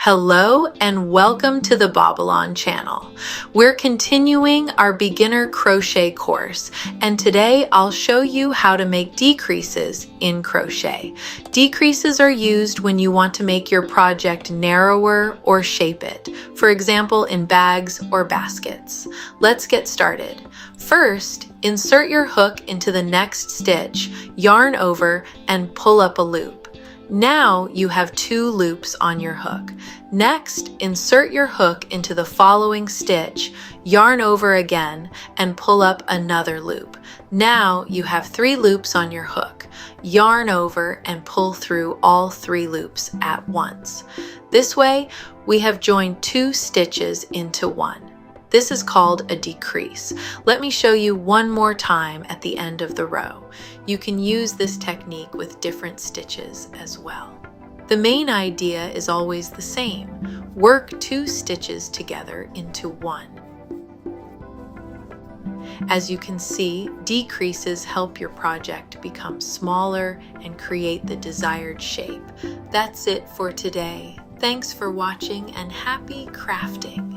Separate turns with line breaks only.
Hello and welcome to the Bobilon channel. We're continuing our beginner crochet course, and today I'll show you how to make decreases in crochet. Decreases are used when you want to make your project narrower or shape it, for example in bags or baskets. Let's get started. First, insert your hook into the next stitch, yarn over, and pull up a loop. Now you have 2 loops on your hook. Next, insert your hook into the following stitch, yarn over again, and pull up another loop. Now you have 3 loops on your hook. Yarn over and pull through all 3 loops at once. This way, we have joined 2 stitches into one. This is called a decrease. Let me show you one more time at the end of the row. You can use this technique with different stitches as well. The main idea is always the same. Work 2 stitches together into one. As you can see, decreases help your project become smaller and create the desired shape. That's it for today. Thanks for watching and happy crafting!